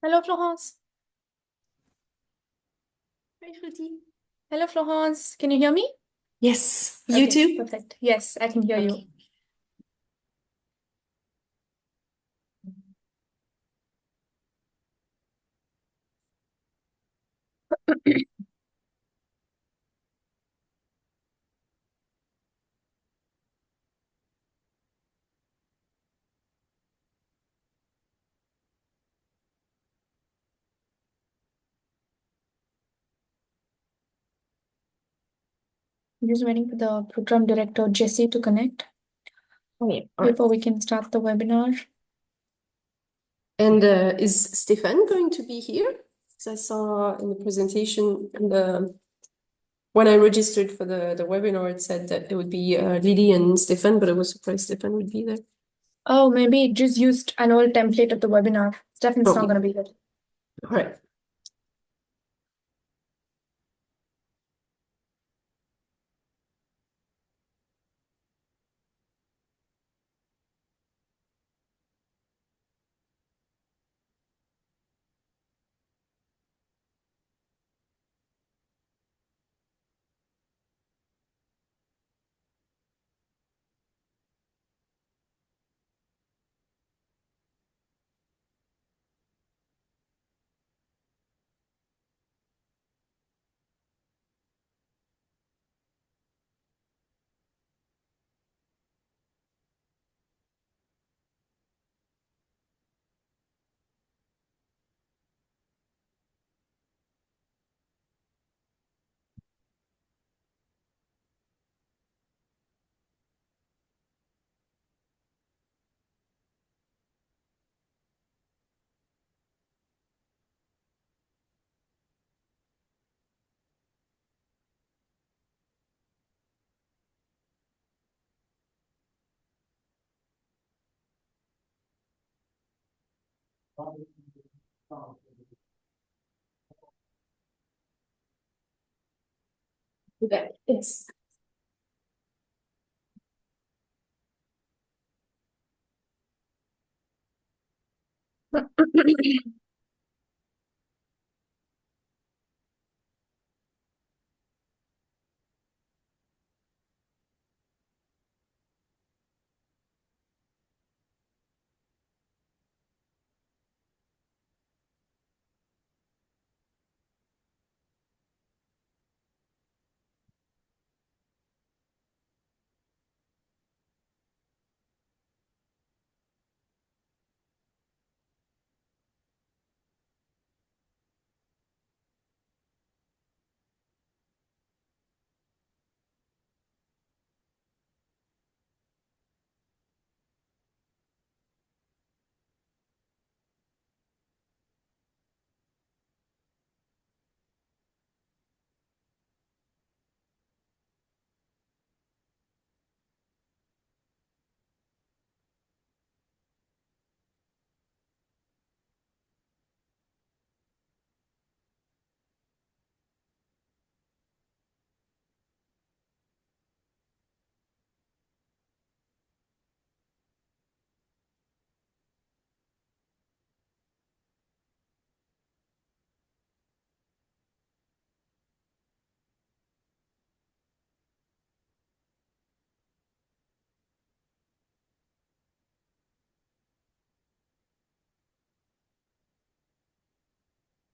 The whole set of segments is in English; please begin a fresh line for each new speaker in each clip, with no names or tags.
Hello, Florence. Hi, Shruti. Hello, Florence. Can you hear me?
Yes, you
Okay,
too?
perfect. Yes, I can hear you.
Okay.
I'm just waiting for the program director, Jesse, to connect
Okay, all right.
before we can start the webinar.
And is Stefan going to be here? Because I saw in the presentation when I registered for the webinar, it said that it would be Lily and Stefan, but I was surprised Stefan would be there.
Oh, maybe it just used an old template of the webinar. Stefan's not
Okay,
going to be here.
all right. Okay, yes.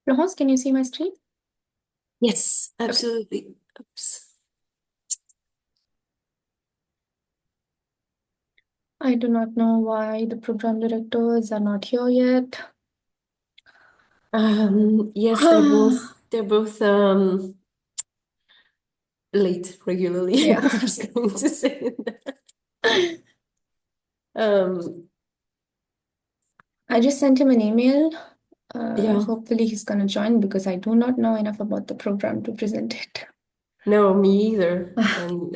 Florence, can you see my screen?
Yes,
Okay.
absolutely. Oops.
I do not know why the program directors are not here yet.
Yes, they're both late regularly.
Yeah.
I was going to say that. Um,
I just sent him an email.
yeah.
Hopefully he's going to join because I do not know enough about the program to present it.
No, me either. And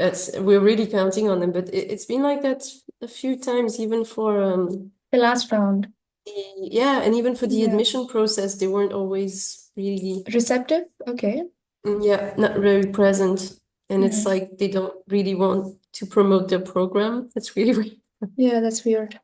we're really counting on them, but it's been like that a few times, even for
The last round.
yeah, and even for the
Yeah.
admission process, they weren't always really
Receptive? Okay.
yeah, not very present. And it's
Mm.
like they don't really want to promote their program. That's really weird.
Yeah, that's weird.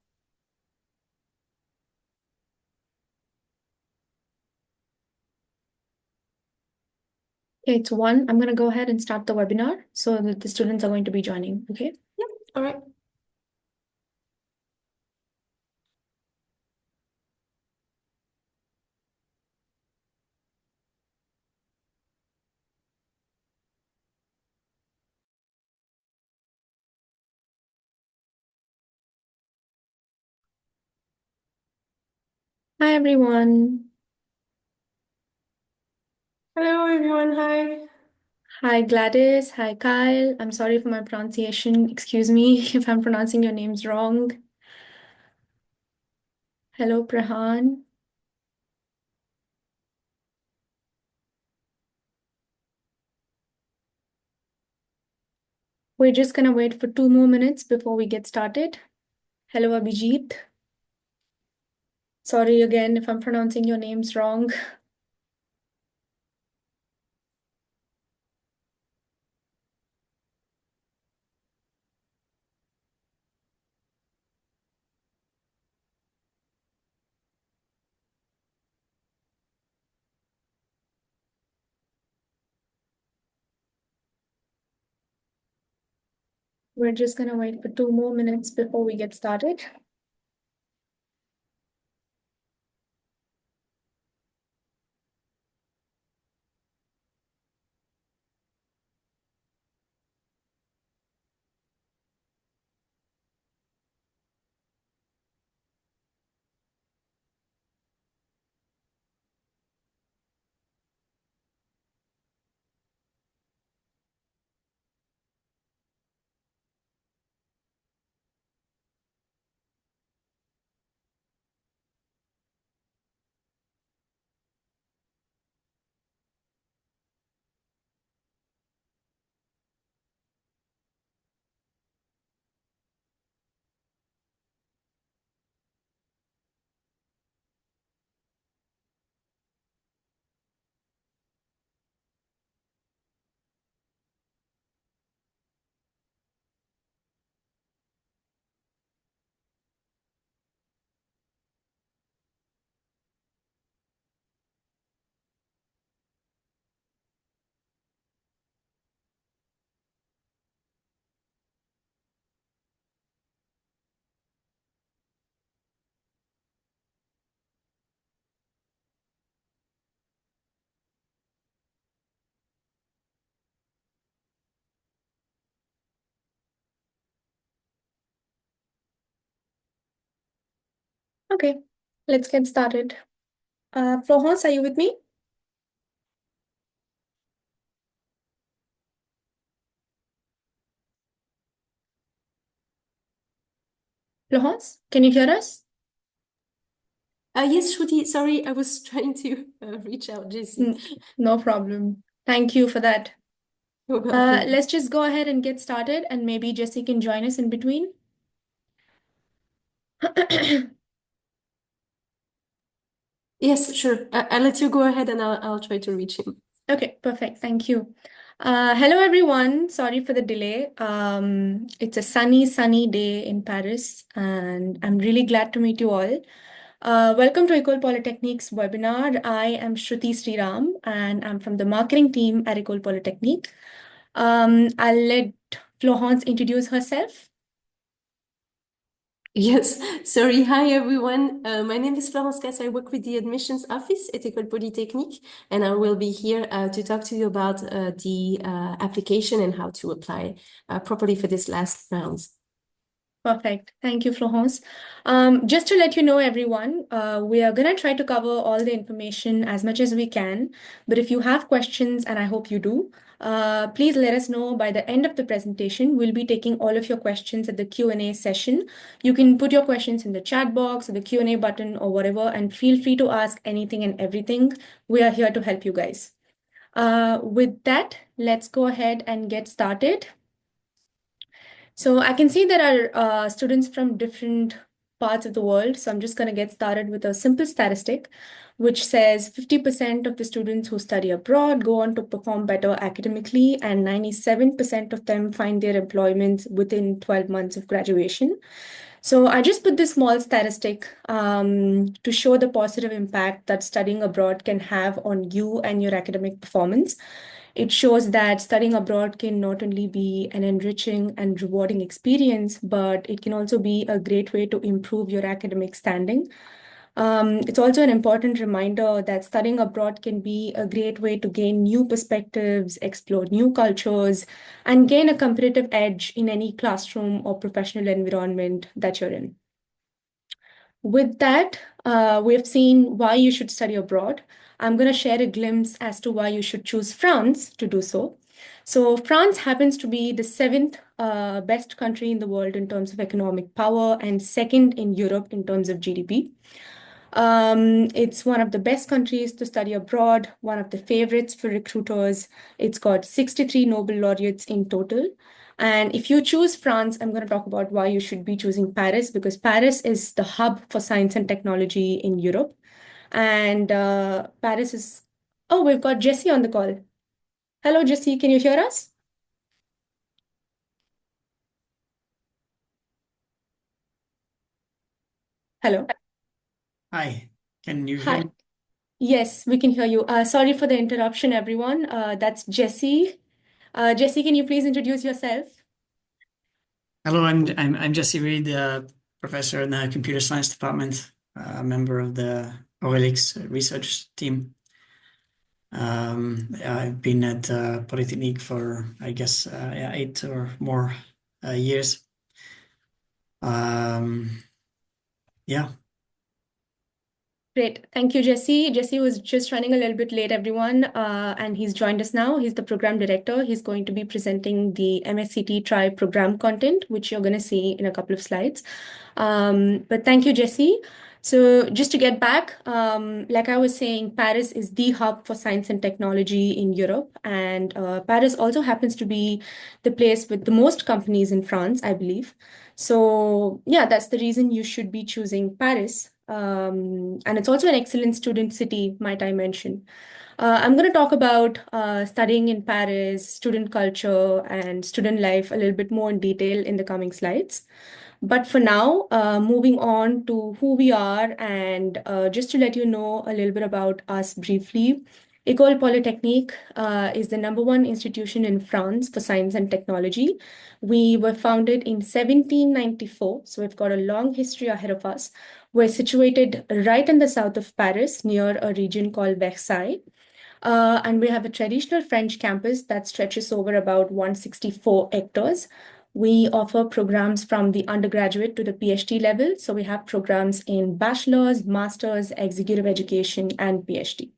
Okay, it's one. I'm going to go ahead and start the webinar so that the students are going to be joining. Okay.
Yep. All right.
Hi, everyone.
Hello, everyone. Hi.
Hi, Gladys. Hi, Kyle. I'm sorry for my pronunciation. Excuse me if I'm pronouncing your names wrong. Hello, Prahan. We're just going to wait for 2 more minutes before we get started. Hello, Abhijit. Sorry again if I'm pronouncing your names wrong. We're just going to wait for 2 more minutes before we get started. Okay, let's get started. Florence, are you with me? Florence, can you hear us?
Yes, Shruti. Sorry, I was trying to reach out, Jessie.
No problem. Thank you for that.
You're welcome.
Let's just go ahead and get started, and maybe Jesse can join us in between.
Yes, sure. I'll let you go ahead and I'll try to reach him.
Okay, perfect. Thank you. Hello, everyone. Sorry for the delay. It's a sunny day in Paris, and I'm really glad to meet you all. Welcome to Ecole Polytechnique's webinar. I am Shruti Sriram, and I'm from the marketing team at Ecole Polytechnique. I'll let Florence introduce herself.
Yes, sorry. Hi, everyone. My name is Florence Cass. I work with the admissions office at École Polytechnique, and I will be here to talk to you about the application and how to apply properly for this last round.
Perfect. Thank you, Florence. Just to let you know, everyone, we are going to try to cover all the information as much as we can. But if you have questions, and I hope you do, please let us know by the end of the presentation. We'll be taking all of your questions at the Q&A session. You can put your questions in the chat box or the Q&A button or whatever, and feel free to ask anything and everything. We are here to help you guys. With that, let's go ahead and get started. So I can see there are students from different parts of the world. So I'm just going to get started with a simple statistic, which says 50% of the students who study abroad go on to perform better academically, and 97% of them find their employment within 12 months of graduation. So I just put this small statistic to show the positive impact that studying abroad can have on you and your academic performance. It shows that studying abroad can not only be an enriching and rewarding experience, but it can also be a great way to improve your academic standing. It's also an important reminder that studying abroad can be a great way to gain new perspectives, explore new cultures, and gain a competitive edge in any classroom or professional environment that you're in. With that, we have seen why you should study abroad. I'm going to share a glimpse as to why you should choose France to do so. So, France happens to be the seventh best country in the world in terms of economic power and second in Europe in terms of GDP. It's one of the best countries to study abroad, one of the favorites for recruiters. It's got 63 Nobel laureates in total. And if you choose France, I'm going to talk about why you should be choosing Paris, because Paris is the hub for science and technology in Europe. And Paris is, oh, we've got Jessie on the call. Hello, Jessie, can you hear us? Hello.
Hi, can you hear
Hi.
me?
Yes, we can hear you. Sorry for the interruption, everyone. That's Jessie. Jessie, can you please introduce yourself?
Hello, I'm Jesse Reed, professor in the computer science department, a member of the OLX research team. I've been at Polytechnique for, I guess, yeah, 8 or more years. Yeah.
Great. Thank you, Jesse. Jesse was just running a little bit late, everyone, and he's joined us now. He's the program director. He's going to be presenting the MScT TRAI program content, which you're going to see in a couple of slides. But thank you, Jesse. So just to get back, like I was saying, Paris is the hub for science and technology in Europe. And Paris also happens to be the place with the most companies in France, I believe. So yeah, that's the reason you should be choosing Paris. And it's also an excellent student city, might I mention. I'm going to talk about studying in Paris, student culture, and student life a little bit more in detail in the coming slides. But for now, moving on to who we are, and just to let you know a little bit about us briefly, École Polytechnique is the number one institution in France for science and technology. We were founded in 1794, so we've got a long history ahead of us. We're situated right in the south of Paris, near a region called Versailles. And we have a traditional French campus that stretches over about 164 hectares. We offer programs from the undergraduate to the PhD level. So we have programs in bachelor's, master's, executive education, and PhD.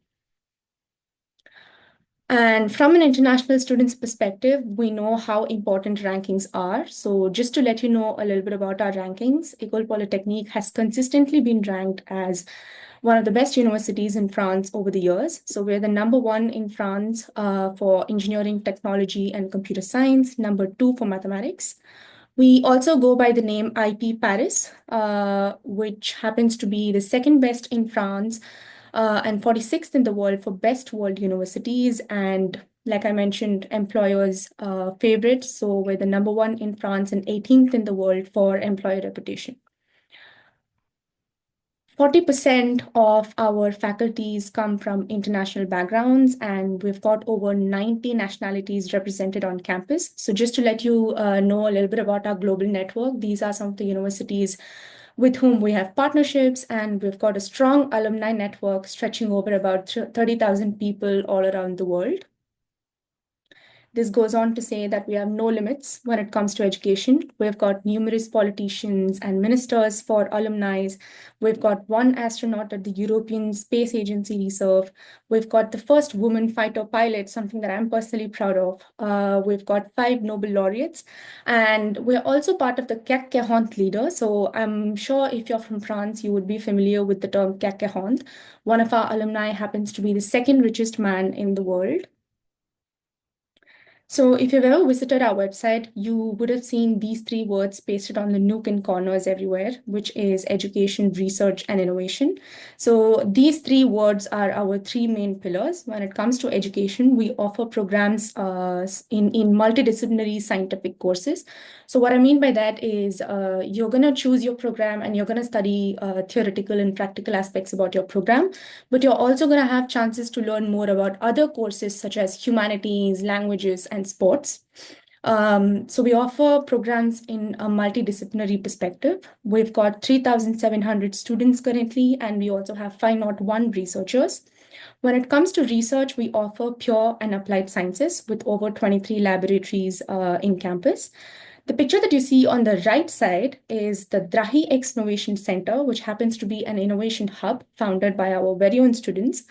And from an international student's perspective, we know how important rankings are. So just to let you know a little bit about our rankings, École Polytechnique has consistently been ranked as one of the best universities in France over the years. So we're the number one in France for engineering, technology, and computer science, number two for mathematics. We also go by the name IP Paris, which happens to be the second best in France and 46th in the world for best world universities. And like I mentioned, employers' favorite. So we're the number one in France and 18th in the world for employer reputation. 40% of our faculties come from international backgrounds, and we've got over 90 nationalities represented on campus. So just to let you know a little bit about our global network, these are some of the universities with whom we have partnerships, and we've got a strong alumni network stretching over about 30,000 people all around the world. This goes on to say that we have no limits when it comes to education. We've got numerous politicians and ministers for alumni. We've got one astronaut at the European Space Agency reserve. We've got the first woman fighter pilot, something that I'm personally proud of. We've got 5 Nobel laureates, and we're also part of the CAC 40 leader. So I'm sure if you're from France, you would be familiar with the term CAC 40. One of our alumni happens to be the second richest man in the world. So if you've ever visited our website, you would have seen these three words pasted on the nook and corners everywhere, which is education, research, and innovation. So these three words are our three main pillars. When it comes to education, we offer programs in multidisciplinary scientific courses. So what I mean by that is you're going to choose your program and you're going to study theoretical and practical aspects about your program, but you're also going to have chances to learn more about other courses such as humanities, languages, and sports. So we offer programs in a multidisciplinary perspective. We've got 3,700 students currently, and we also have 501 researchers. When it comes to research, we offer pure and applied sciences with over 23 laboratories in campus. The picture that you see on the right side is the TRAI X Innovation Center, which happens to be an innovation hub founded by our very own students.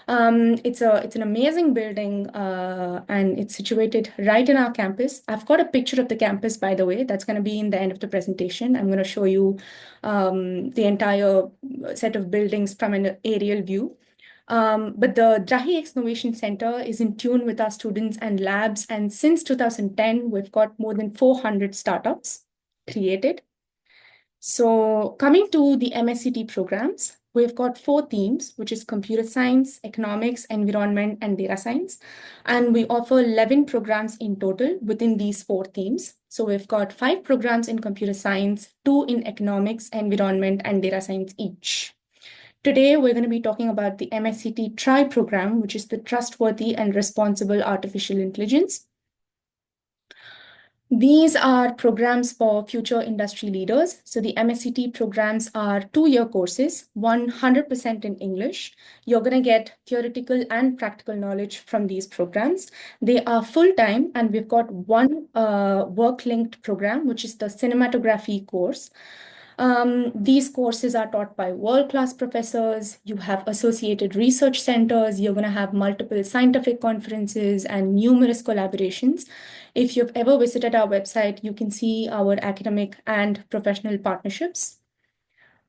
It's an amazing building, and it's situated right in our campus. I've got a picture of the campus, by the way, that's going to be in the end of the presentation. I'm going to show you the entire set of buildings from an aerial view. But the TRAI X Innovation Center is in tune with our students and labs. And since 2010, we've got more than 400 startups created. So coming to the MScT programs, we've got four themes, which is computer science, economics, environment, and data science. And we offer 11 programs in total within these four themes. So we've got 5 programs in computer science, 2 in economics, environment, and data science each. Today, we're going to be talking about the MScT TRAI program, which is the Trustworthy and Responsible Artificial Intelligence. These are programs for future industry leaders. So the MScT programs are 2-year courses, 100% in English. You're going to get theoretical and practical knowledge from these programs. They are full-time, and we've got one work-linked program, which is the cinematography course. These courses are taught by world-class professors. You have associated research centers. You're going to have multiple scientific conferences and numerous collaborations. If you've ever visited our website, you can see our academic and professional partnerships.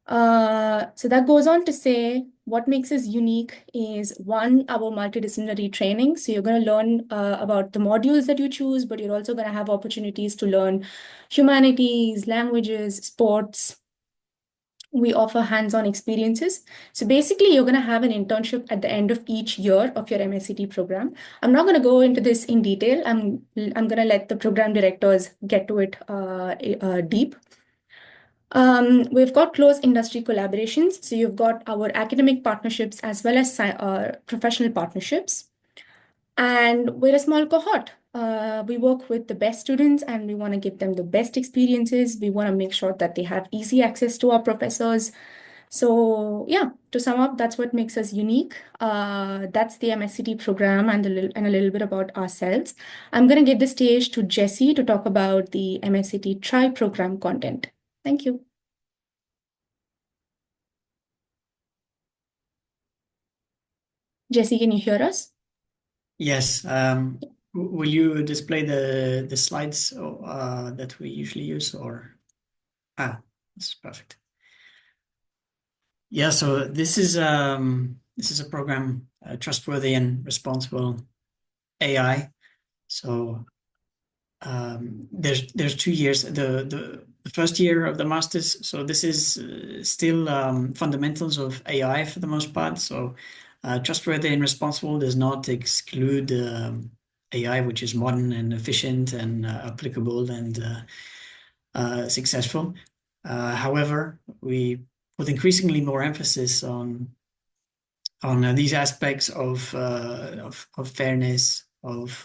So that goes on to say what makes us unique is one, our multidisciplinary training. So you're going to learn about the modules that you choose, but you're also going to have opportunities to learn humanities, languages, sports. We offer hands-on experiences. So basically, you're going to have an internship at the end of each year of your MScT program. I'm not going to go into this in detail. I'm going to let the program directors get to it deep. We've got close industry collaborations. So you've got our academic partnerships as well as professional partnerships. And we're a small cohort. We work with the best students and we want to give them the best experiences. We want to make sure that they have easy access to our professors. So yeah, to sum up, that's what makes us unique. That's the MScT program and a little bit about ourselves. I'm going to give the stage to Jessie to talk about the MScT TRAI program content. Thank you. Jessie, can you hear us?
Yes. Will you display the slides that we usually use, or that's perfect. Yeah. So this is a program, Trustworthy and Responsible AI. So there's 2 years. The first year of the masters. So this is still fundamentals of AI for the most part. So trustworthy and responsible does not exclude AI, which is modern and efficient and applicable and successful. However, we put increasingly more emphasis on these aspects of fairness, of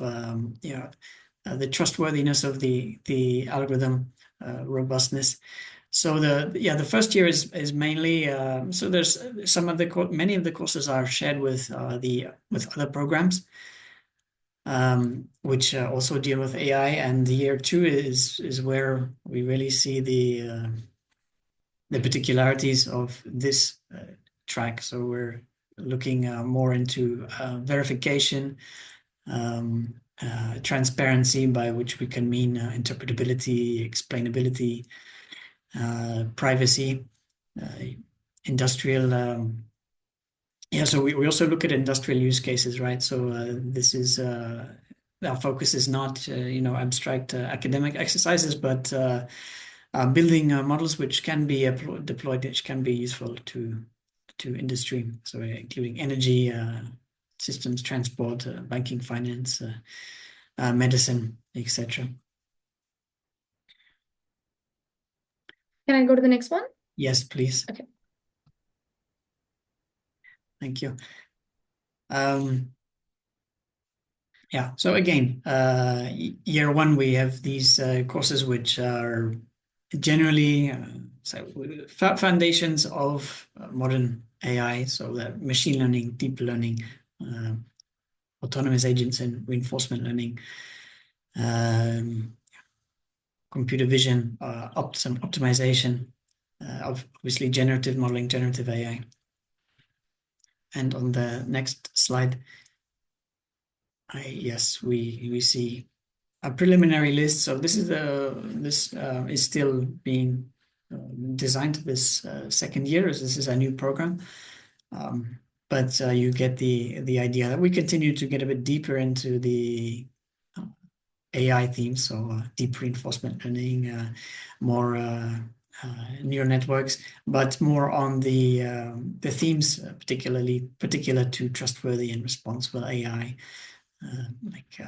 the trustworthiness of the algorithm, robustness. So the first year is mainly so there's many of the courses are shared with other programs, which also deal with AI, and the year 2 is where we really see the particularities of this track. So we're looking more into verification, transparency, by which we can mean interpretability, explainability, privacy, industrial. So we also look at industrial use cases, right? So this is our focus is not, abstract academic exercises, but building models which can be deployed, which can be useful to industry. So including energy systems, transport, banking, finance, medicine, etc.
Can I go to the next one?
Yes, please.
Okay.
Thank you. Yeah, so again, year one, we have these courses which are generally foundations of modern AI, so that machine learning, deep learning, uh, autonomous agents and reinforcement learning, computer vision, some optimization, obviously generative modeling, generative AI. And on the next slide, yes, we see a preliminary list. So this is still being designed this second year, as this is a new program. But you get the idea that we continue to get a bit deeper into the AI themes, so deep reinforcement learning, more neural networks, but more on the themes particular to trustworthy and responsible AI, like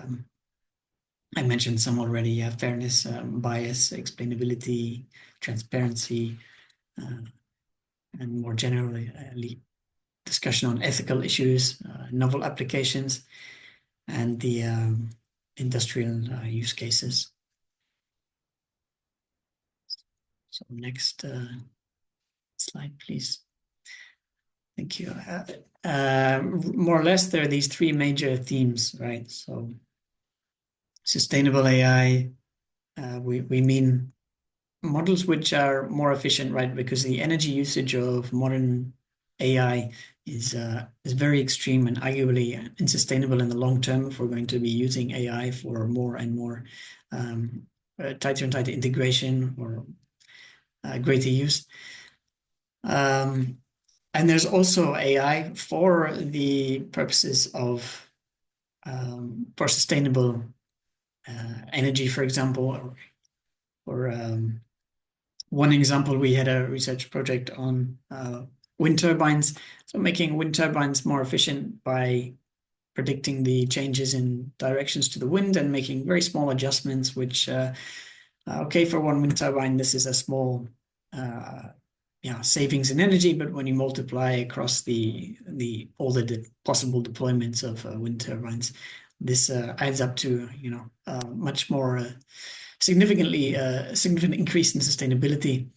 I mentioned some already: fairness, bias, explainability, transparency, and more generally discussion on ethical issues, novel applications, and the industrial use cases. So next slide, please. Thank you. More or less, there are these three major themes, right? So sustainable AI, we mean models which are more efficient, right? Because the energy usage of modern AI is very extreme and arguably unsustainable in the long term if we're going to be using AI for more and more tighter and tighter integration or greater use. And there's also AI for the purposes of for sustainable energy, for example, or one example, we had a research project on wind turbines. So making wind turbines more efficient by predicting the changes in directions to the wind and making very small adjustments, which, okay, for one wind turbine, this is a small savings in energy, but when you multiply across all the possible deployments of wind turbines, this adds up to much more significant increase in sustainability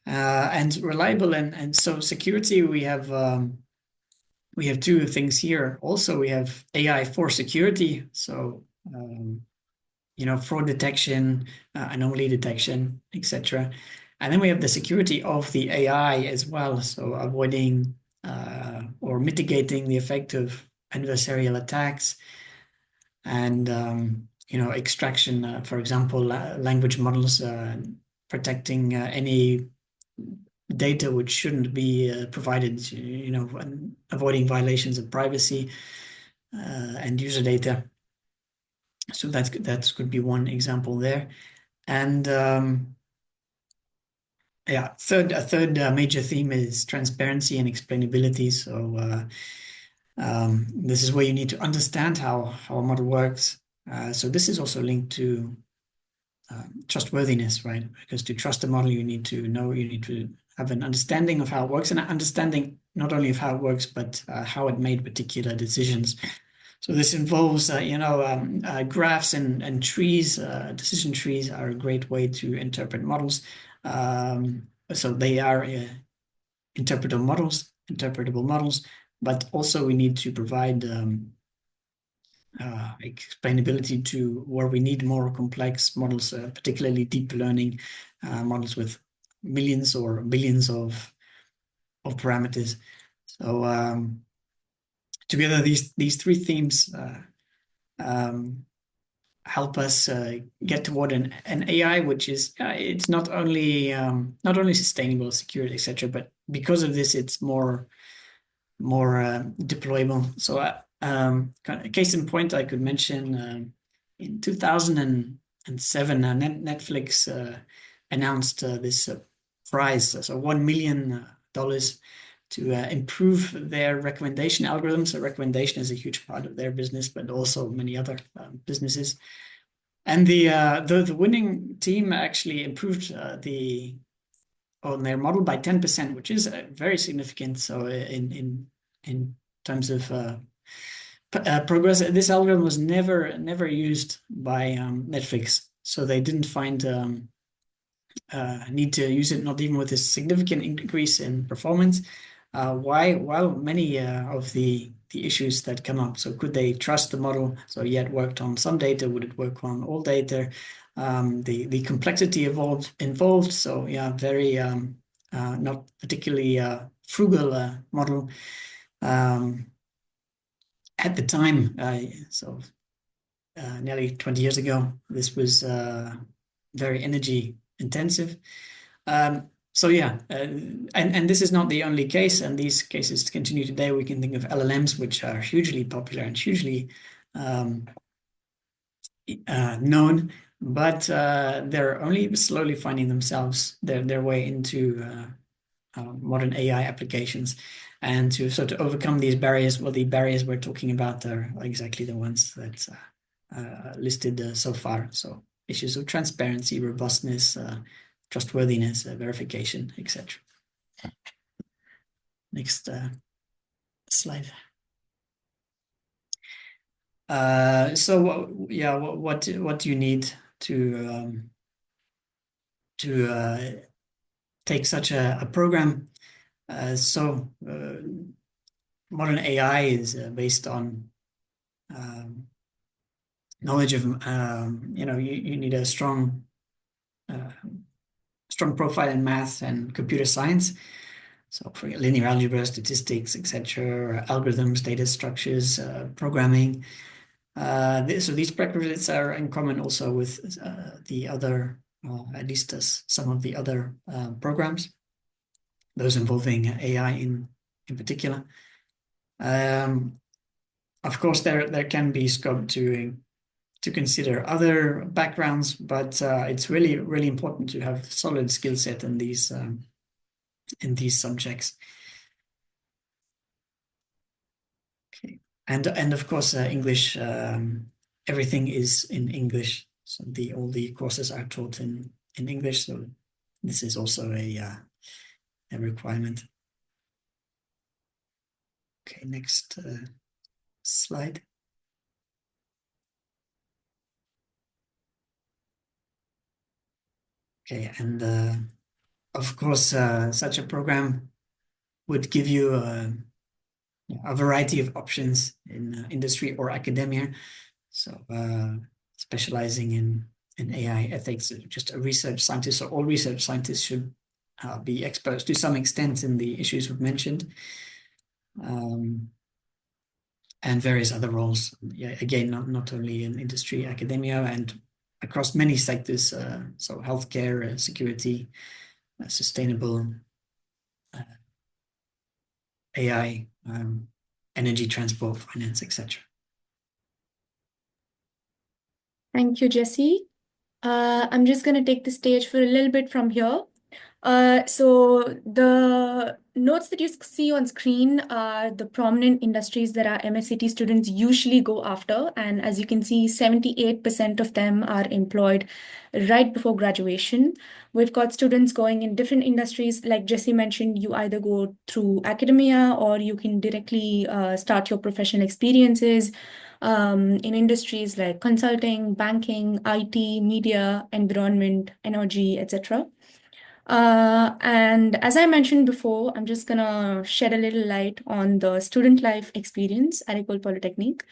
and reliable and so security. We have two things here. Also, we have AI for security. So fraud detection, anomaly detection, etc. And then we have the security of the AI as well. So avoiding or mitigating the effect of adversarial attacks and extraction, for example, language models, protecting any data which shouldn't be provided, and avoiding violations of privacy and user data. So that could be one example there. And a third major theme is transparency and explainability. So this is where you need to understand how a model works. So this is also linked to trustworthiness, right? Because to trust a model, you need to have an understanding of how it works, and an understanding not only of how it works, but how it made particular decisions. So this involves, graphs and trees. Decision trees are a great way to interpret models. So they are interpretable models, but also we need to provide explainability to where we need more complex models, particularly deep learning models with millions or billions of parameters. So together, these three themes help us get toward an AI which is it's not only sustainable, secure, etc., but because of this, it's more more deployable. So, kind of case in point, I could mention in 2007, Netflix announced this prize, so $1 million to improve their recommendation algorithm. So, recommendation is a huge part of their business, but also many other businesses. And the winning team actually improved on their model by 10%, which is very significant. So in terms of progress, this algorithm was never used by Netflix, so they didn't find need to use it, not even with a significant increase in performance. While many of the issues that come up, so could they trust the model? So yet worked on some data, would it work on all data? The complexity involved. So yeah, very not particularly frugal model at the time. So nearly 20 years ago, this was very energy intensive. So yeah, and this is not the only case, and these cases continue today. We can think of LLMs, which are hugely popular and hugely known, but they're only slowly finding their way into modern AI applications. And to sort of overcome these barriers, well, the barriers we're talking about are exactly the ones that listed so far. So issues of transparency, robustness, trustworthiness, verification, etc. Next slide. So yeah, what do you need to take such a program? So modern AI is based on knowledge of you need a strong profile in math and computer science. So for linear algebra, statistics, etc., algorithms, data structures, programming. So these prerequisites are in common also with the other, at least some of the other programs, those involving AI in particular. Of course, there can be scope to consider other backgrounds, but it's really important to have solid skill set in these subjects. Okay, and of course English. Everything is in English, so all the courses are taught in English. So this is also a requirement. Okay, next slide. Okay, and of course, such a program would give you a variety of options in industry or academia. So specializing in AI ethics, just a research scientist, so all research scientists should be exposed to some extent in the issues we've mentioned. And various other roles, yeah, again, not only in industry, academia, and across many sectors, so healthcare, security, sustainable AI, energy, transport, finance, etc.
Thank you, Jesse. I'm just going to take the stage for a little bit from here. So the notes that you see on screen are the prominent industries that our MScT students usually go after. And as you can see, 78% of them are employed right before graduation. We've got students going in different industries. Like Jesse mentioned, you either go through academia or you can directly start your professional experiences in industries like consulting, banking, IT, media, environment, energy, etc. And as I mentioned before, I'm just gonna shed a little light on the student life experience at École Polytechnique.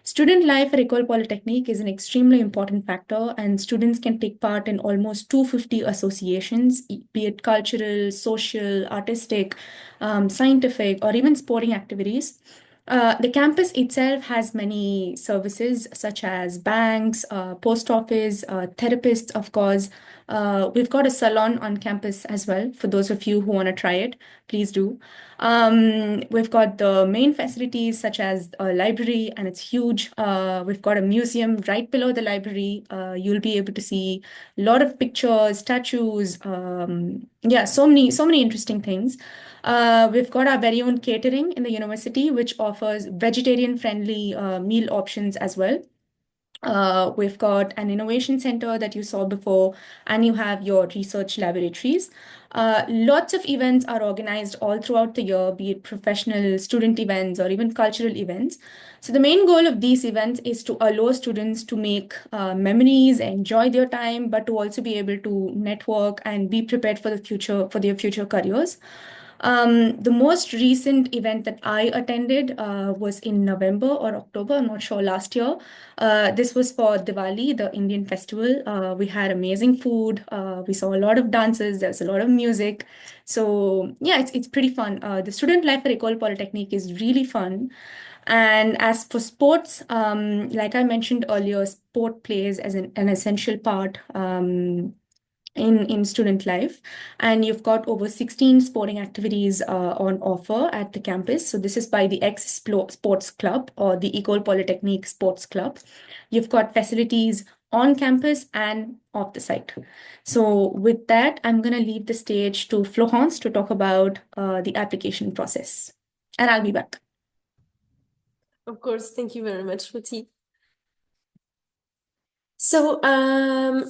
Student life at École Polytechnique is an extremely important factor, and students can take part in almost 250 associations, be it cultural, social, artistic, scientific, or even sporting activities. The campus itself has many services such as banks, post office, therapists, of course, We've got a salon on campus as well. For those of you who want to try it, please do. We've got the main facilities such as a library, and it's huge. We've got a museum right below the library. You'll be able to see a lot of pictures, statues. Yeah, so many interesting things. We've got our very own catering in the university, which offers vegetarian-friendly meal options as well. We've got an innovation center that you saw before, and you have your research laboratories. Lots of events are organized all throughout the year, be it professional, student events, or even cultural events. So the main goal of these events is to allow students to make memories, enjoy their time, but to also be able to network and be prepared for the future, for their future careers. The most recent event that I attended was in November or October, I'm not sure, last year. This was for Diwali, the Indian festival. We had amazing food. We saw a lot of dances. There was a lot of music. So yeah, it's pretty fun. The student life at École Polytechnique is really fun. And as for sports, like I mentioned earlier, sport plays as an essential part. In student life, and you've got over 16 sporting activities on offer at the campus. So this is by the Sports Club or the École Polytechnique Sports Club. You've got facilities on campus and off the site. So with that, I'm going to leave the stage to Florence to talk about the application process, and I'll be back.
Of course, thank you very much, Ruti. So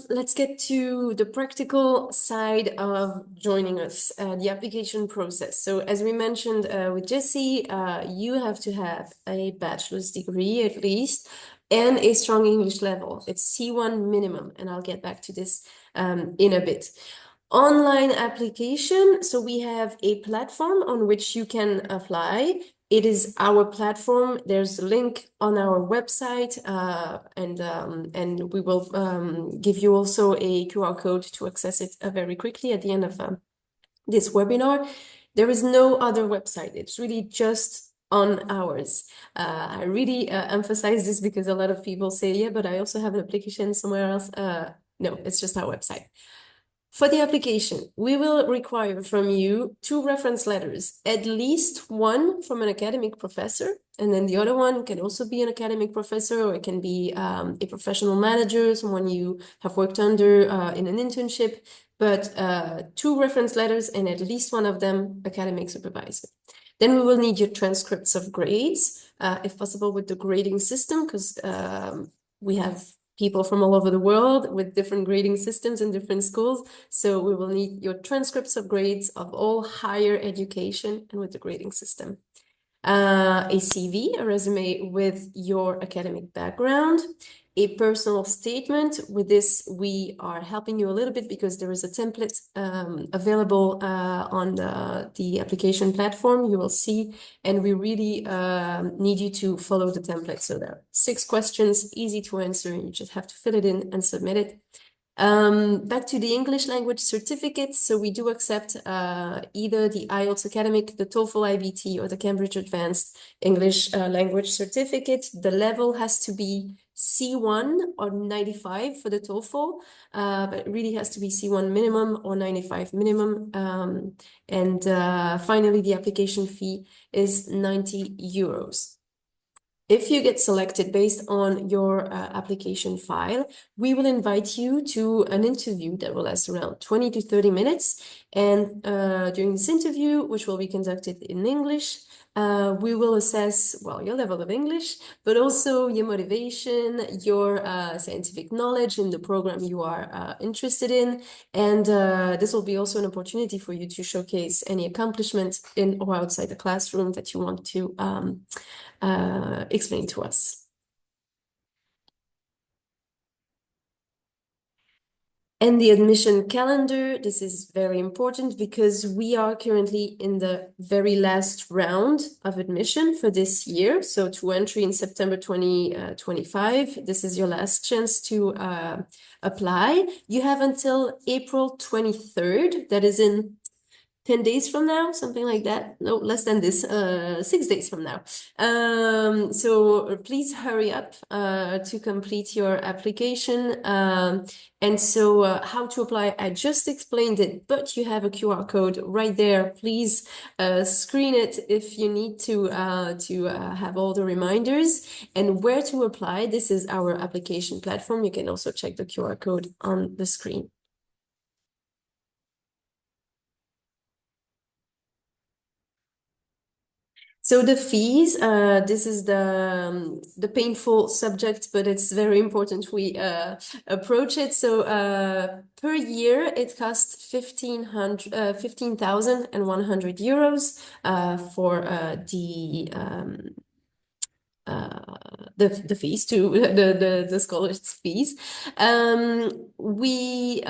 let's get to the practical side of joining us, the application process. So as we mentioned with Jessie, you have to have a bachelor's degree at least and a strong English level. It's C1 minimum, and I'll get back to this in a bit. Online application. So we have a platform on which you can apply. It is our platform. There's a link on our website, and we will give you also a QR code to access it very quickly at the end of this webinar. There is no other website. It's really just on ours. I really emphasize this because a lot of people say, yeah, but I also have an application somewhere else. No, it's just our website. For the application, we will require from you 2 reference letters, at least one from an academic professor, and then the other one can also be an academic professor, or it can be a professional manager, someone you have worked under in an internship, but 2 reference letters and at least one of them academic supervisor. Then we will need your transcripts of grades, if possible with the grading system, because we have people from all over the world with different grading systems in different schools. So we will need your transcripts of grades of all higher education and with the grading system. A CV, a resume with your academic background, a personal statement. With this, we are helping you a little bit because there is a template available on the application platform, you will see, and we really need you to follow the template. So there are 6 questions, easy to answer, you just have to fill it in and submit it. Back to the English language certificates. So we do accept either the IELTS Academic, the TOEFL IBT, or the Cambridge Advanced English Language Certificate. The level has to be C1 or 95 for the TOEFL, but it really has to be C1 minimum or 95 minimum. And finally, the application fee is 90 euros. If you get selected based on your application file, we will invite you to an interview that will last around 20 to 30 minutes. And during this interview, which will be conducted in English, we will assess, well, your level of English, but also your motivation, your scientific knowledge in the program you are interested in. And this will be also an opportunity for you to showcase any accomplishments in or outside the classroom that you want to explain to us. And the admission calendar, this is very important because we are currently in the very last round of admission for this year. So to entry in September 2025, this is your last chance to apply. You have until April 23rd, that is in 10 days from now, something like that. No, less than this, 6 days from now. So please hurry up to complete your application. And so how to apply, I just explained it, but you have a QR code right there. Please screen it if you need to have all the reminders. And where to apply, this is our application platform. You can also check the QR code on the screen. So the fees, this is the painful subject, but it's very important we approach it. So per year, it costs 15,100 euros for the fees to the scholarship fees. We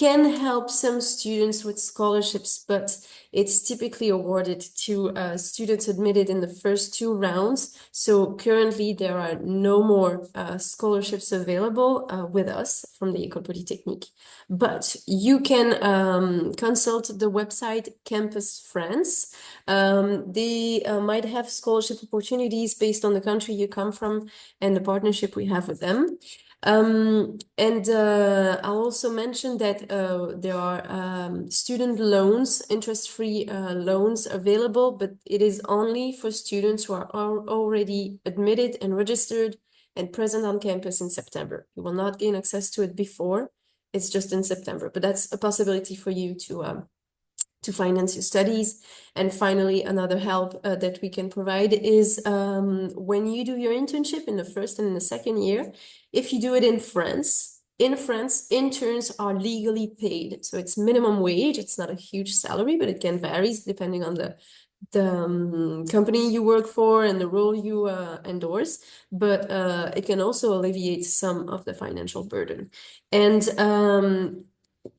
can help some students with scholarships, but it's typically awarded to students admitted in the first 2 rounds. So currently there are no more scholarships available with us from the École Polytechnique. But you can consult the website Campus France. They might have scholarship opportunities based on the country you come from and the partnership we have with them. I'll also mention that there are student loans, interest-free loans available, but it is only for students who are already admitted and registered and present on campus in September. You will not gain access to it before. It's just in September, but that's a possibility for you to finance your studies. And finally, another help that we can provide is when you do your internship in the first and in the second year, if you do it in France, interns are legally paid. So it's minimum wage. It's not a huge salary, but it can vary depending on the company you work for and the role you endorse, but it can also alleviate some of the financial burden. And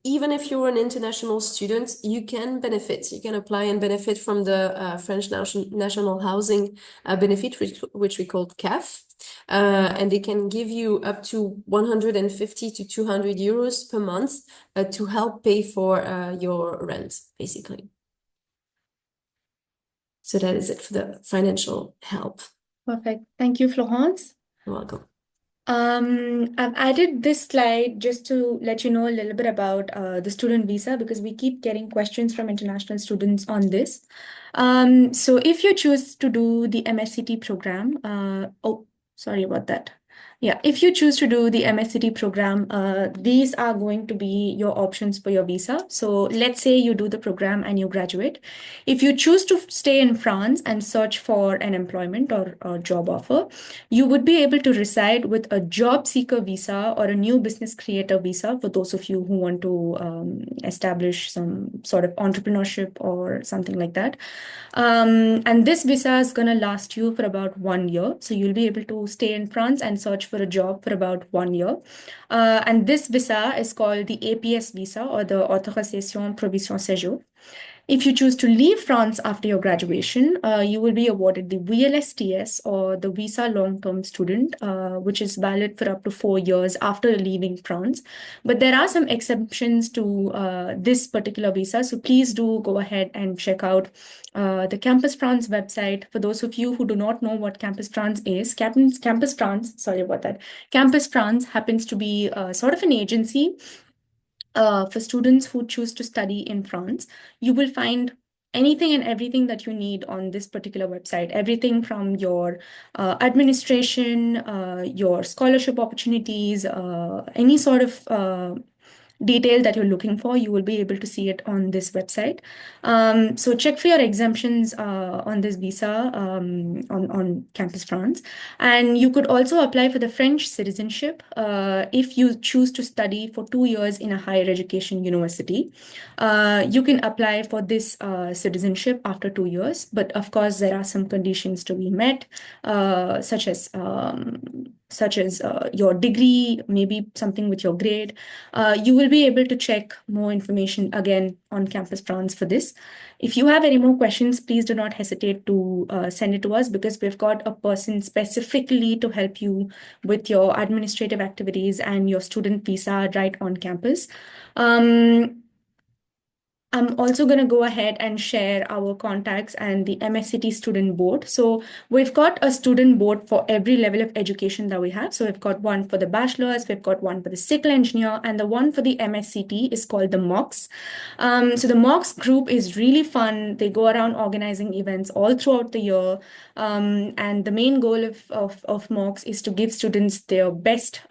even if you're an international student, you can benefit. You can apply and benefit from the French National Housing Benefit, which we call CAF. And they can give you up to 150 to 200 euros per month to help pay for your rent, basically. So that is it for the financial help.
Perfect. Thank you, Florence.
You're welcome.
I've added this slide just to let you know a little bit about the student visa because we keep getting questions from international students on this. So if you choose to do the MScT program, sorry about that. Yeah, if you choose to do the MScT program, these are going to be your options for your visa. So let's say you do the program and you graduate. If you choose to stay in France and search for an employment or job offer, you would be able to reside with a job seeker visa or a new business creator visa for those of you who want to establish some sort of entrepreneurship or something like that. And this visa is going to last you for about 1 year. So you'll be able to stay in France and search for a job for about 1 year. And this visa is called the APS visa or the Autorisation Provision Séjour. If you choose to leave France after your graduation, you will be awarded the VLSTS or the Visa Long-Term Student, which is valid for up to 4 years after leaving France. But there are some exceptions to this particular visa, so please do go ahead and check out the Campus France website. For those of you who do not know what Campus France is, Campus France, sorry about that, Campus France happens to be sort of an agency for students who choose to study in France. You will find anything and everything that you need on this particular website, everything from your administration, your scholarship opportunities, any sort of detail that you're looking for, you will be able to see it on this website. So check for your exemptions on this visa on Campus France. And you could also apply for the French citizenship if you choose to study for 2 years in a higher education university. You can apply for this citizenship after 2 years, but of course there are some conditions to be met, such as your degree, maybe something with your grade. You will be able to check more information again on Campus France for this. If you have any more questions, please do not hesitate to send it to us because we've got a person specifically to help you with your administrative activities and your student visa right on campus. I'm also going to go ahead and share our contacts and the MScT student board. So we've got a student board for every level of education that we have. So we've got one for the bachelor's, we've got one for the civil engineer, and the one for the MScT is called the MOOCs. So the MOOCs group is really fun. They go around organizing events all throughout the year. And the main goal of MOOCs is to give students their best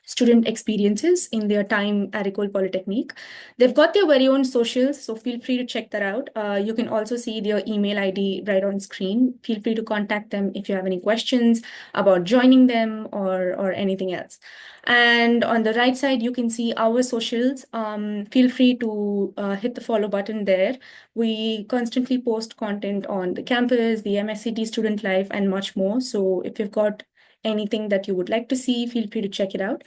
student experiences in their time at Ecole Polytechnique. They've got their very own socials, so feel free to check that out. You can also see their email ID right on screen. Feel free to contact them if you have any questions about joining them or anything else. And on the right side, you can see our socials. Feel free to hit the follow button there. We constantly post content on the campus, the MSCT student life, and much more. So if you've got anything that you would like to see, feel free to check it out.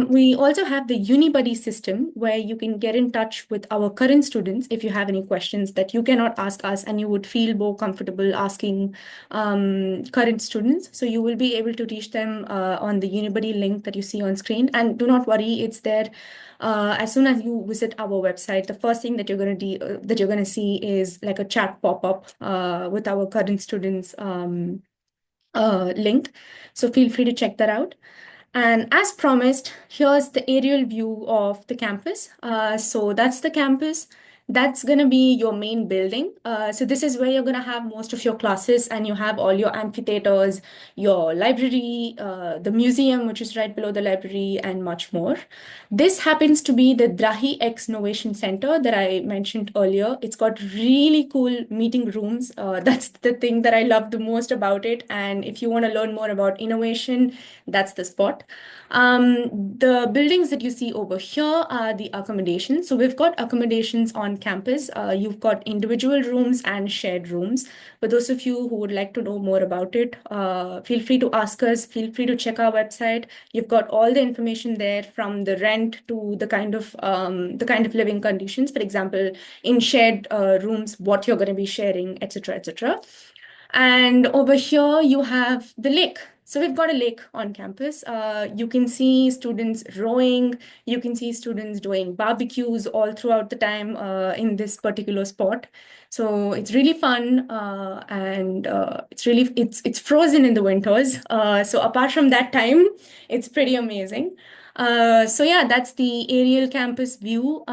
We also have the UniBuddy system where you can get in touch with our current students if you have any questions that you cannot ask us and you would feel more comfortable asking current students. So you will be able to reach them on the UniBuddy link that you see on screen. And do not worry, it's there. As soon as you visit our website, the first thing that you're going to see is like a chat pop-up with our current students link. So feel free to check that out. And as promised, here's the aerial view of the campus. So that's the campus. That's going to be your main building. So this is where you're going to have most of your classes, and you have all your amphitheaters, your library, the museum, which is right below the library, and much more. This happens to be the Drahi X Innovation Center that I mentioned earlier. It's got really cool meeting rooms. That's the thing that I love the most about it. And if you want to learn more about innovation, that's the spot. The buildings that you see over here are the accommodations. So we've got accommodations on campus. You've got individual rooms and shared rooms. For those of you who would like to know more about it, feel free to ask us. Feel free to check our website. You've got all the information there, from the rent to the kind of living conditions. For example, in shared rooms, what you're going to be sharing, etc., etc. And over here, you have the lake. So we've got a lake on campus. You can see students rowing. You can see students doing barbecues all throughout the time in this particular spot. So it's really fun, and it's frozen in the winters. So apart from that time, it's pretty amazing. So yeah, that's the aerial campus view.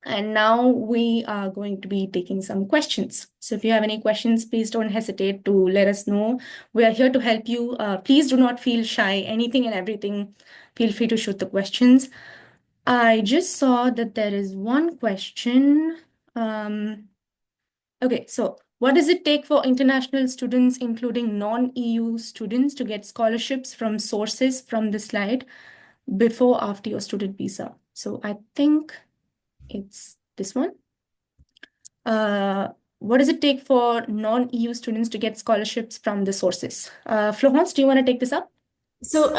And now we are going to be taking some questions. So if you have any questions, please don't hesitate to let us know. We are here to help you. Please do not feel shy. Anything and everything, feel free to shoot the questions. I just saw that there is one question. Okay, so what does it take for international students, including non-EU students, to get scholarships from sources from the slide before, after your student visa? So I think it's this one. What does it take for non-EU students to get scholarships from the sources? Florence, do you want to take this up?
So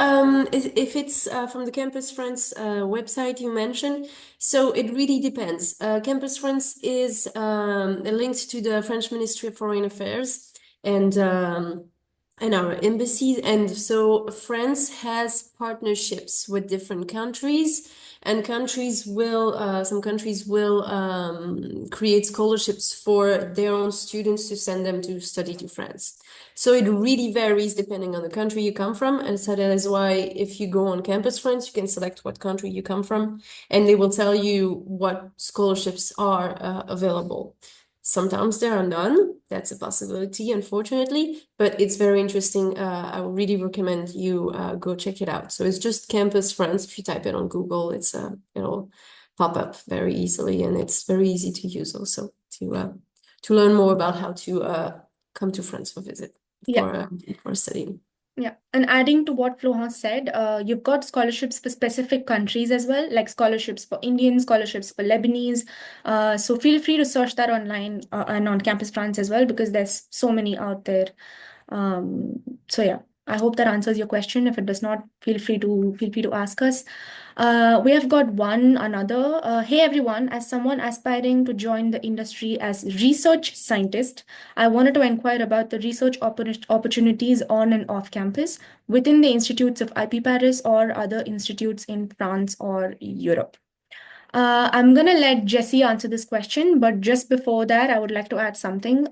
if it's from the Campus France website you mentioned, so it really depends. Campus France is linked to the French Ministry of Foreign Affairs and our embassies. And so France has partnerships with different countries, and some countries will create scholarships for their own students to send them to study to France. So it really varies depending on the country you come from. And so that is why if you go on Campus France, you can select what country you come from, and they will tell you what scholarships are available. Sometimes there are none. That's a possibility, unfortunately, but it's very interesting. I would really recommend you go check it out. So it's just Campus France. If you type it on Google, it'll pop up very easily, and it's very easy to use also to learn more about how to come to France for visit for studying.
Yeah, and adding to what Florence said, you've got scholarships for specific countries as well, like scholarships for Indians, scholarships for Lebanese. So feel free to search that online and on Campus France as well, because there's so many out there. So yeah, I hope that answers your question. If it does not, feel free to ask us. We have got another. Hey everyone, as someone aspiring to join the industry as research scientist, I wanted to inquire about the research opportunities on and off campus within the institutes of IP Paris or other institutes in France or Europe. I'm gonna let Jessie answer this question, but just before that, I would like to add something.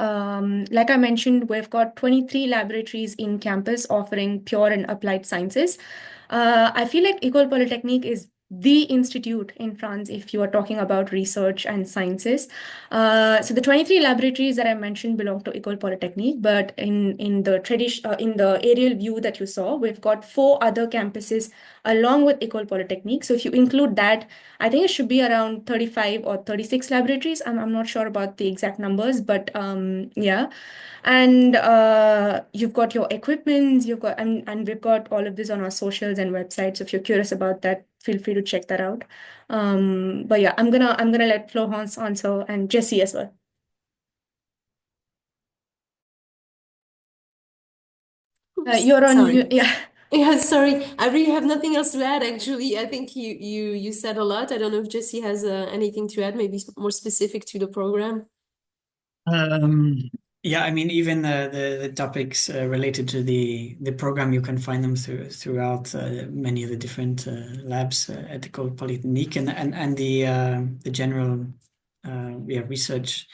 Like I mentioned, we've got 23 laboratories in campus offering pure and applied sciences. I feel like École Polytechnique is the institute in France if you are talking about research and sciences. So the 23 laboratories that I mentioned belong to École Polytechnique, but in the aerial view that you saw, we've got 4 other campuses along with École Polytechnique. So if you include that, I think it should be around 35 or 36 laboratories. I'm not sure about the exact numbers, but yeah. And you've got your equipments, you've got, and we've got all of this on our socials and websites. So if you're curious about that, feel free to check that out. But yeah, I'm gonna let Florence answer and Jessie as well.
Oops,
You're on
sorry.
mute. Yeah.
Yeah, sorry. I really have nothing else to add, actually. I think you said a lot. I don't know if Jessie has anything to add, maybe more specific to the program.
Yeah, I mean, even the topics related to the program, you can find them throughout many of the different labs at the École Polytechnique and the general yeah research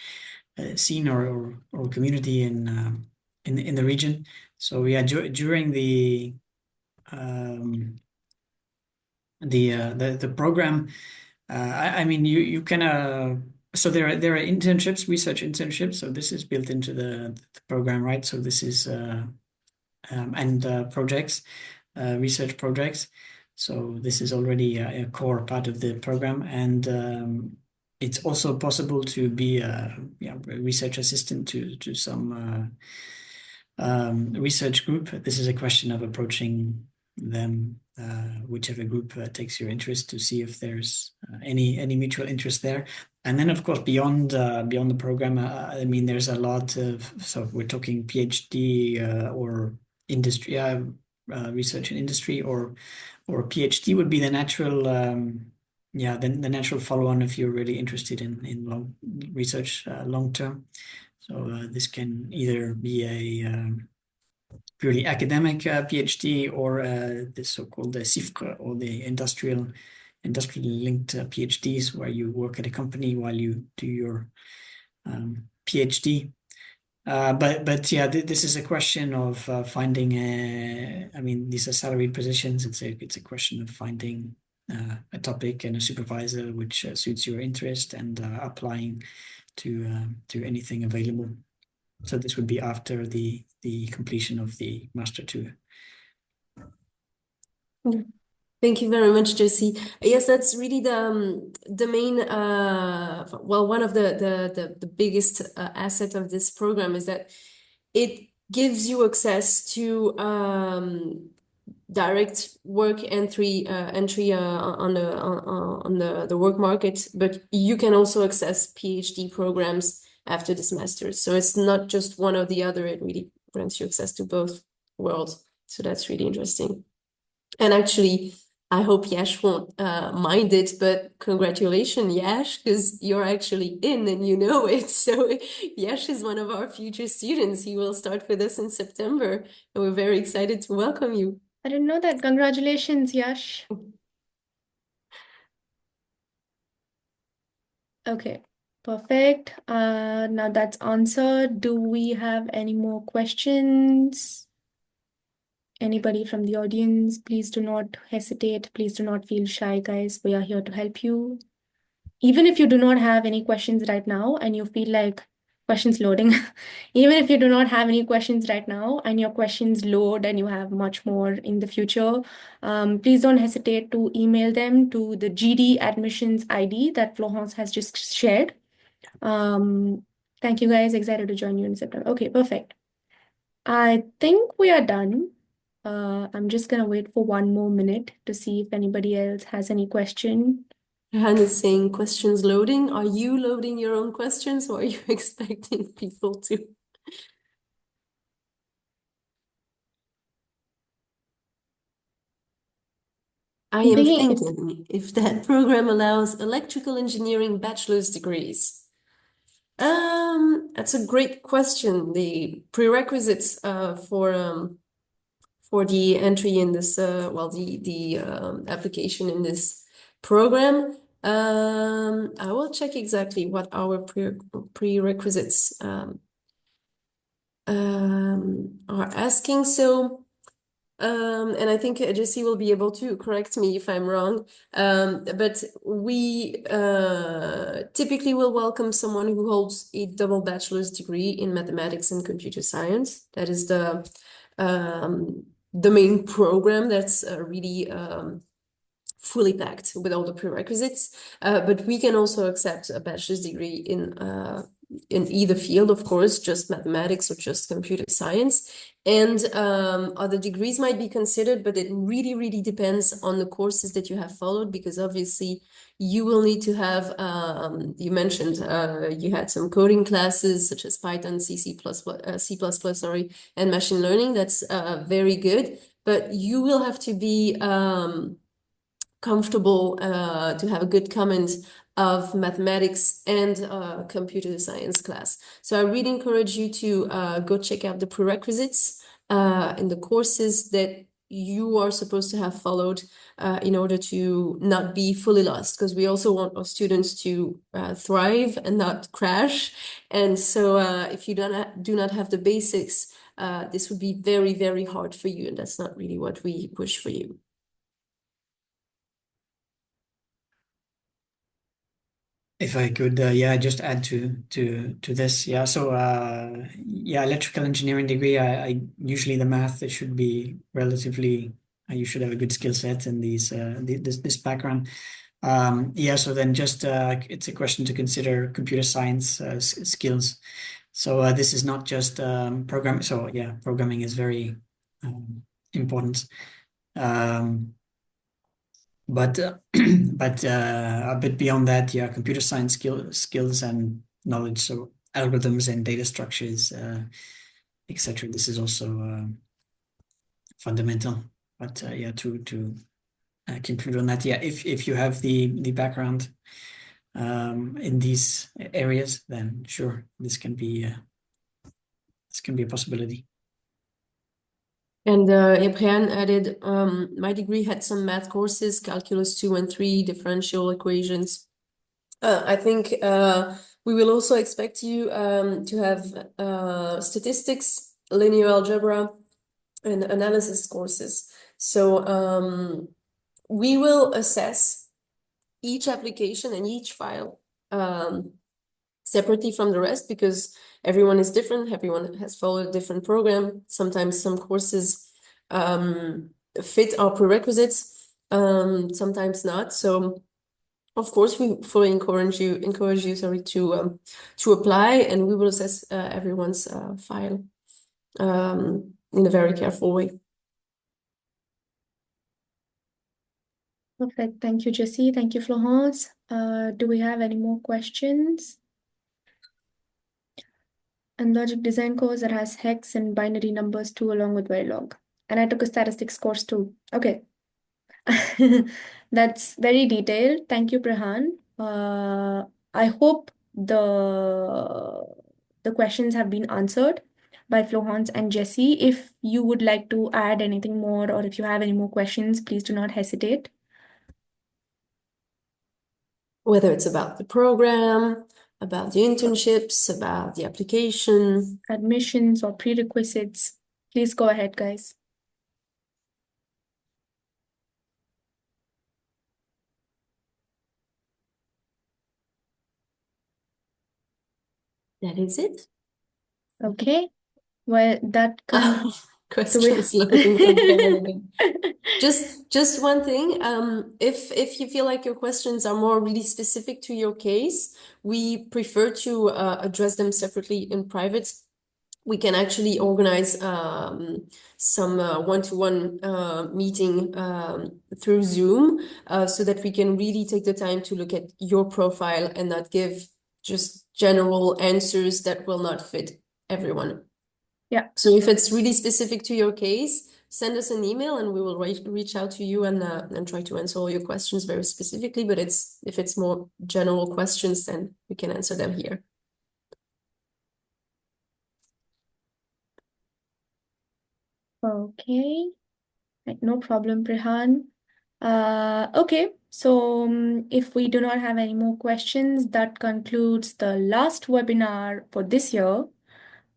scene or community in the region. So yeah, during um, the program. I mean, you can so there are internships, research internships. So this is built into the program, right? So this is and projects, research projects. So this is already a core part of the program, and it's also possible to be a research assistant to some research group. This is a question of approaching them, whichever group takes your interest, to see if there's any mutual interest there. And then, of course, beyond the program, I mean, there's a lot of, so we're talking PhD or industry, research in industry, or PhD would be the natural. Yeah, the natural follow-on if you're really interested in long research long term. So this can either be a purely academic PhD or the so-called CIFRE or the industrial linked PhDs, where you work at a company while you do your PhD. But yeah, this is a question of finding. I mean, these are salaried positions. It's a question of finding a topic and a supervisor which suits your interest and applying to anything available. So this would be after the completion of the Master 2.
Thank you very much, Jessie. Yes, that's really the main well, one of the biggest asset of this program is that it gives you access to direct work entry on the work market, but you can also access PhD programs after this master's. So it's not just one or the other, it really grants you access to both worlds. So that's really interesting. And actually, I hope Yash won't mind it, but congratulations, Yash, because you're actually in and you know it. So Yash is one of our future students. He will start with us in September, and we're very excited to welcome you.
I didn't know that. Congratulations, Yash. Okay, perfect. Now that's answered. Do we have any more questions? Anybody from the audience, please do not hesitate. Please do not feel shy, guys. We are here to help you. Even if you do not have any questions right now and you feel like questions loading, even if you do not have any questions right now and your questions load and you have much more in the future, please don't hesitate to email them to the GD admissions ID that Florence has just shared. Thank you, guys. Excited to join you in September. Okay, perfect. I think we are done. I'm just gonna wait for 1 more minute to see if anybody else has any question.
Hannah is saying questions loading. Are you loading your own questions or are you expecting people to? I am thinking if that program allows electrical engineering bachelor's degrees. That's a great question. The prerequisites for the entry in this well the application in this program I will check exactly what our prerequisites are asking. So, and I think Jessie will be able to correct me if I'm wrong. But we typically will welcome someone who holds a double bachelor's degree in mathematics and computer science. That is the main program that's really fully packed with all the prerequisites. But we can also accept a bachelor's degree in either field, of course, just mathematics or just computer science. And other degrees might be considered, but it really, really depends on the courses that you have followed, because obviously you will need to have, you mentioned you had some coding classes such as Python, C++, sorry, and machine learning. That's very good, but you will have to be comfortable to have a good comment of mathematics and computer science class. So I really encourage you to go check out the prerequisites in the courses that you are supposed to have followed in order to not be fully lost, because we also want our students to thrive and not crash. And so if you do not have the basics, this would be very, very hard for you, and that's not really what we push for you.
If I could, yeah, just add to this, yeah. So, yeah, electrical engineering degree. I usually the math it should be relatively. You should have a good skill set in this background. Yeah. So then, just it's a question to consider computer science skills. So this is not just programming. So yeah, programming is very important. Um, but but a bit beyond that, yeah, computer science skills and knowledge, so algorithms and data structures, etc. This is also fundamental. But yeah, to conclude on that, yeah, if you have the background in these areas, then sure, this can be a possibility.
And Brian added, my degree had some math courses, calculus 2 and 3, differential equations. I think we will also expect you to have statistics, linear algebra, and analysis courses. So we will assess each application and each file separately from the rest, because everyone is different. Everyone has followed a different program. Sometimes some courses fit our prerequisites, sometimes not. So of course, we fully encourage you, sorry, to apply, and we will assess everyone's file in a very careful way.
Perfect. Thank you, Jessie. Thank you, Florence. Do we have any more questions? And logic design course that has hex and binary numbers too, along with Verilog. And I took a statistics course too. Okay. That's very detailed. Thank you, Prehan. I hope the questions have been answered by Florence and Jessie. If you would like to add anything more, or if you have any more questions, please do not hesitate.
Whether it's about the program, about the internships, about the application.
Admissions or prerequisites, please go ahead, guys.
That is it.
Okay. Well, that can
Questions loading. Okay. Just one thing. If you feel like your questions are more really specific to your case, we prefer to address them separately in private. We can actually organize some one-to-one meeting through Zoom so that we can really take the time to look at your profile and not give just general answers that will not fit everyone.
Yeah.
So if it's really specific to your case, send us an email and we will reach out to you and try to answer all your questions very specifically. But if it's more general questions, then we can answer them here.
Okay. No problem, Prehan. Okay. So, if we do not have any more questions, that concludes the last webinar for this year.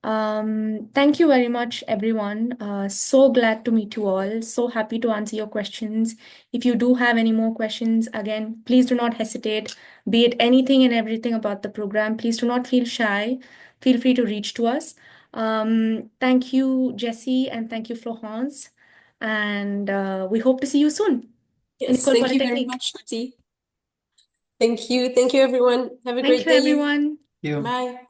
Thank you very much, everyone. So glad to meet you all. So happy to answer your questions. If you do have any more questions, again, please do not hesitate. Be it anything and everything about the program, please do not feel shy. Feel free to reach to us. Thank you, Jessie, and thank you, Florence. And we hope to see you soon in
Yes,
École
thank you very
Polytechnique.
much, Nati. Thank you. Thank you, everyone. Have a
Thank
great
you,
day.
everyone.
You.
Bye.